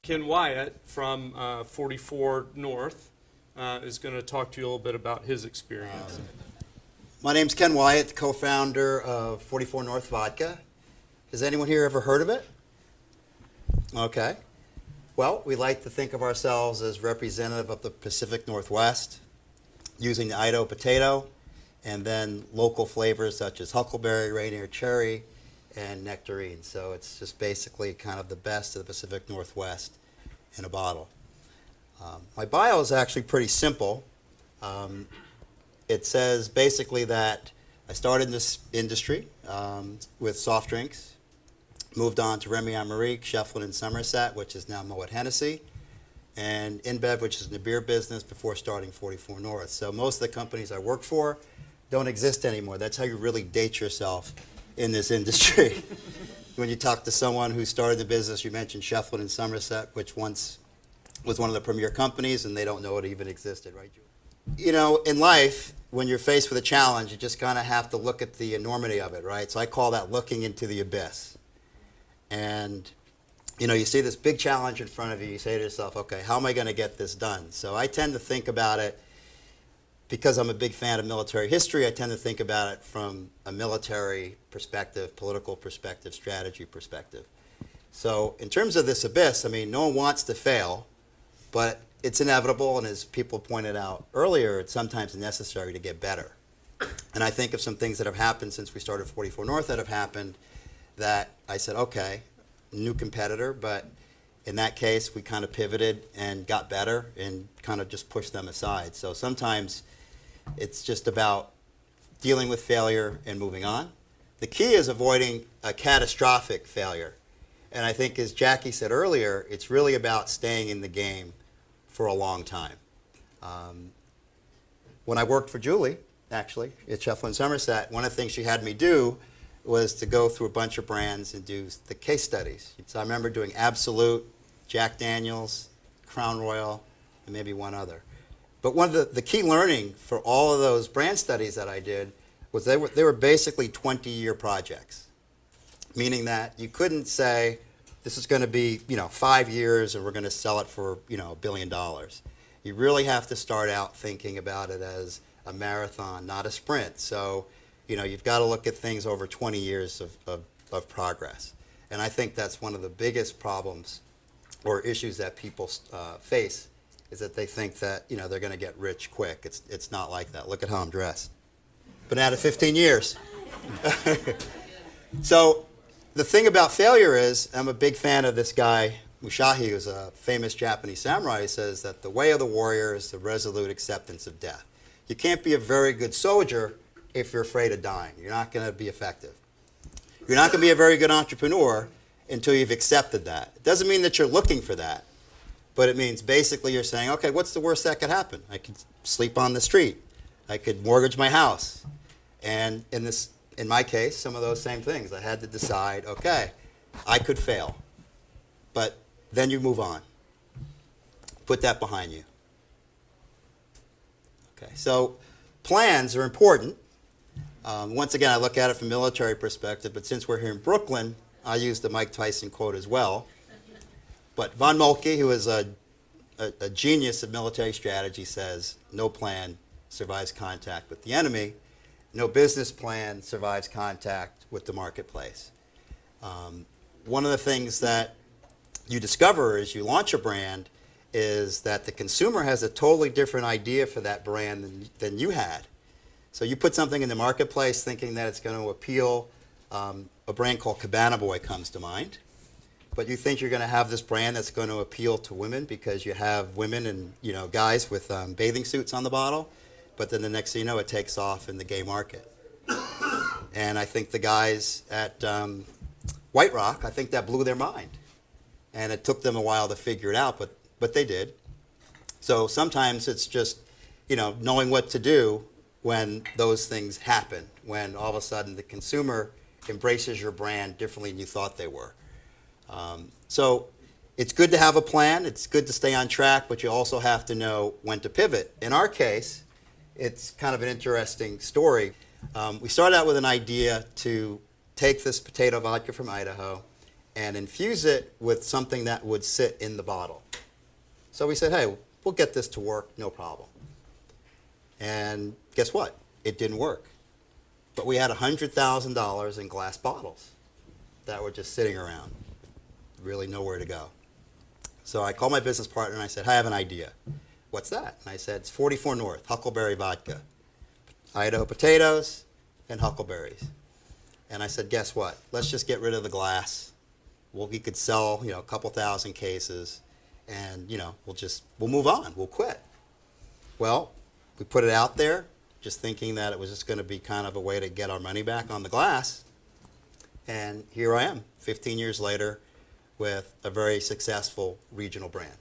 Ken Wyatt from 44 North is going to talk to you a little bit about his experience. My name's Ken Wyatt, the co-founder of 44 North Vodka. Has anyone here ever heard of it? Okay. Well, we like to think of ourselves as representative of the Pacific Northwest, using the Idaho potato, and then local flavors such as huckleberry, Rainier cherry, and nectarine. So it's just basically kind of the best of the Pacific Northwest in a bottle. My bio is actually pretty simple. It says basically that I started in this industry with soft drinks, moved on to Remy Amérique, Shefflin, and Somerset, which is now Moet Hennessy, and InBev, which is in the beer business, before starting 44 North. So most of the companies I work for don't exist anymore. That's how you really date yourself in this industry. When you talk to someone who started the business, you mentioned Shefflin and Somerset, which once was one of the premier companies, and they don't know it even existed, right? You know, in life, when you're faced with a challenge, you just kind of have to look at the enormity of it, right? So I call that looking into the abyss. And, you know, you see this big challenge in front of you, you say to yourself, okay, how am I going to get this done? So I tend to think about it, because I'm a big fan of military history, I tend to think about it from a military perspective, political perspective, strategy perspective. So in terms of this abyss, I mean, no one wants to fail, but it's inevitable, and as people pointed out earlier, it's sometimes necessary to get better. And I think of some things that have happened since we started 44 North that have happened that I said, okay, new competitor, but in that case, we kind of pivoted and got better and kind of just pushed them aside. So sometimes it's just about dealing with failure and moving on. The key is avoiding a catastrophic failure. And I think, as Jackie said earlier, it's really about staying in the game for a long time. When I worked for Julie, actually, at Shefflin Somerset, one of the things she had me do was to go through a bunch of brands and do the case studies. So I remember doing Absolute, Jack Daniels, Crown Royal, and maybe one other. But one of the key learning for all of those brand studies that I did was they were basically 20-year projects, meaning that you couldn't say, this is going to be 5 years and we're going to sell it for $1 billion. You really have to start out thinking about it as a marathon, not a sprint. So you've got to look at things over 20 years of progress. And I think that's one of the biggest problems or issues that people face, is that they think that they're going to get rich quick. It's not like that. Look at how I'm dressed. Been at it 15 years. So the thing about failure is, I'm a big fan of this guy, Musashi, who's a famous Japanese samurai. He says that the way of the warrior is the resolute acceptance of death. You can't be a very good soldier if you're afraid of dying. You're not going to be effective. You're not going to be a very good entrepreneur until you've accepted that. It doesn't mean that you're looking for that, but it means basically you're saying, okay, what's the worst that could happen? I could sleep on the street. I could mortgage my house. And in my case, some of those same things. I had to decide, okay, I could fail. But then you move on. Put that behind you. Okay, so plans are important. Once again, I look at it from a military perspective, but since we're here in Brooklyn, I use the Mike Tyson quote as well. But von Moltke, who is a genius of military strategy, says, no plan survives contact with the enemy. No business plan survives contact with the marketplace. One of the things that you discover as you launch a brand is that the consumer has a totally different idea for that brand than you had. So you put something in the marketplace thinking that it's going to appeal. A brand called Cabana Boy comes to mind. But you think you're going to have this brand that's going to appeal to women because you have women and guys with bathing suits on the bottle. But then the next thing you know, it takes off in the gay market. And I think the guys at White Rock, I think that blew their mind. And it took them a while to figure it out, but they did. So sometimes it's just knowing what to do when those things happen, when all of a sudden the consumer embraces your brand differently than you thought they were. So it's good to have a plan. It's good to stay on track, but you also have to know when to pivot. In our case, it's kind of an interesting story. We started out with an idea to take this potato vodka from Idaho and infuse it with something that would sit in the bottle. So we said, hey, we'll get this to work, no problem. And guess what? It didn't work. But we had $100,000 in glass bottles that were just sitting around, really nowhere to go. So I called my business partner and I said, I have an idea. What's that? And I said, it's 44 North, Huckleberry Vodka. Idaho potatoes and huckleberries. And I said, guess what? Let's just get rid of the glass. We could sell, a couple thousand cases, and, we'll move on. We'll quit. Well, we put it out there, just thinking that it was just going to be kind of a way to get our money back on the glass. And here I am, 15 years later, with a very successful regional brand.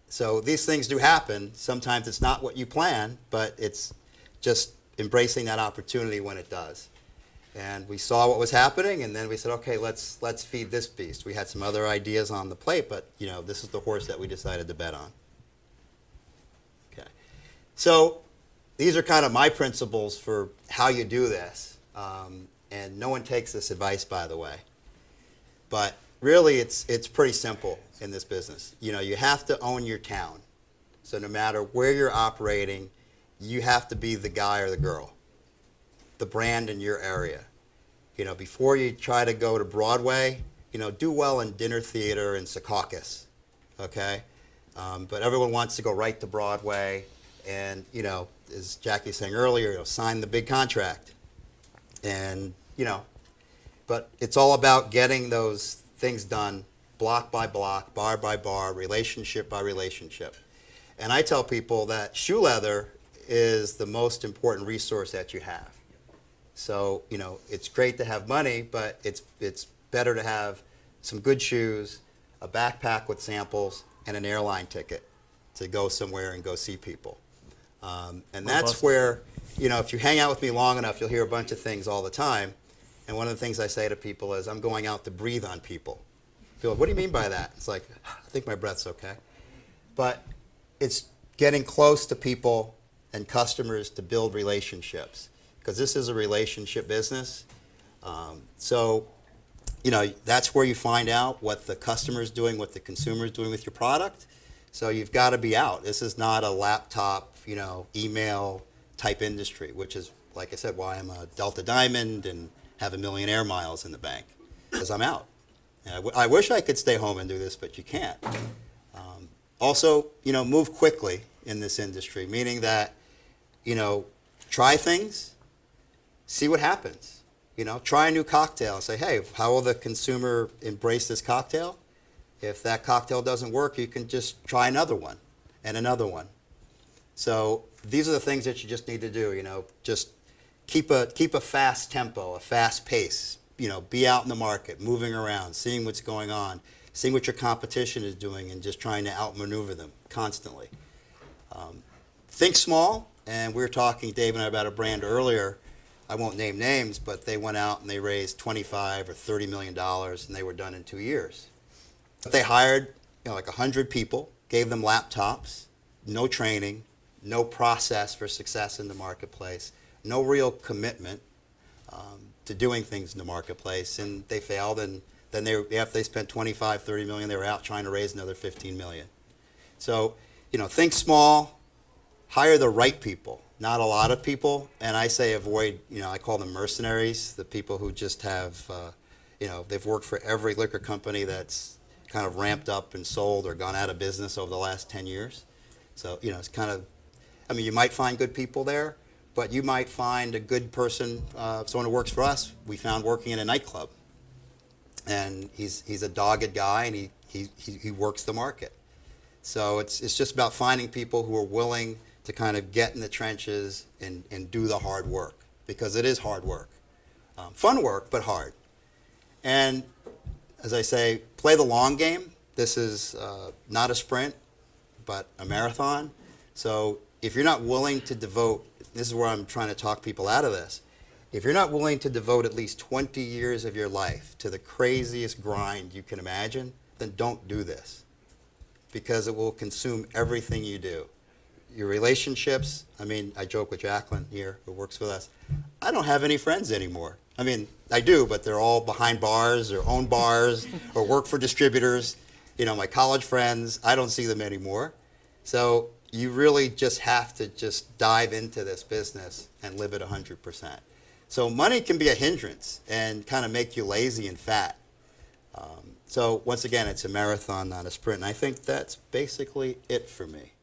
So these things do happen. Sometimes it's not what you plan, but it's just embracing that opportunity when it does. And we saw what was happening, and then we said, okay, let's feed this beast. We had some other ideas on the plate, but this is the horse that we decided to bet on. Okay. So these are kind of my principles for how you do this. And no one takes this advice, by the way. But really, it's pretty simple in this business. You have to own your town. So no matter where you're operating, you have to be the guy or the girl, the brand in your area. Before you try to go to Broadway, do well in dinner theater in Secaucus, okay? But everyone wants to go right to Broadway and, as Jackie was saying earlier, sign the big contract. And, but it's all about getting those things done block by block, bar by bar, relationship by relationship. And I tell people that shoe leather is the most important resource that you have. So, it's great to have money, but it's better to have some good shoes, a backpack with samples, and an airline ticket to go somewhere and go see people. And that's where, if you hang out with me long enough, you'll hear a bunch of things all the time. And one of the things I say to people is, I'm going out to breathe on people. People are like, what do you mean by that? It's like, I think my breath's okay. But it's getting close to people and customers to build relationships, because this is a relationship business. So, that's where you find out what the customer is doing, what the consumer is doing with your product. So you've got to be out. This is not a laptop, email type industry, which is, like I said, why I'm a Delta Diamond and have 1 million air miles in the bank, because I'm out. And I wish I could stay home and do this, but you can't. Also, move quickly in this industry, meaning that, try things, see what happens. Try a new cocktail and say, hey, how will the consumer embrace this cocktail? If that cocktail doesn't work, you can just try another one and another one. So these are the things that you just need to do, just keep a fast tempo, a fast pace, be out in the market, moving around, seeing what's going on, seeing what your competition is doing, and just trying to outmaneuver them constantly. Think small, and we were talking, Dave and I, about a brand earlier. I won't name names, but they went out and they raised $25 or $30 million, and they were done in 2 years. But they hired, like 100 people, gave them laptops, no training, no process for success in the marketplace, no real commitment to doing things in the marketplace, and they failed. And then after they spent 25, 30 million, they were out trying to raise another 15 million. So, think small, hire the right people, not a lot of people. And I say avoid, I call them mercenaries, the people who just have, they've worked for every liquor company that's kind of ramped up and sold or gone out of business over the last 10 years. So, it's kind of, you might find good people there, but you might find a good person, someone who works for us, we found working in a nightclub. And he's a dogged guy, and he works the market. So it's just about finding people who are willing to kind of get in the trenches and do the hard work, because it is hard work. Fun work, but hard. And as I say, play the long game. This is not a sprint, but a marathon. So if you're not willing to devote, this is where I'm trying to talk people out of this. If you're not willing to devote at least 20 years of your life to the craziest grind you can imagine, then don't do this, because it will consume everything you do. Your relationships, I joke with Jacqueline here, who works with us. I don't have any friends anymore. I mean, I do, but they're all behind bars or own bars or work for distributors. You know, my college friends, I don't see them anymore. So you really just have to just dive into this business and live it 100%. So money can be a hindrance and kind of make you lazy and fat. So once again, it's a marathon, not a sprint. And I think that's basically it for me.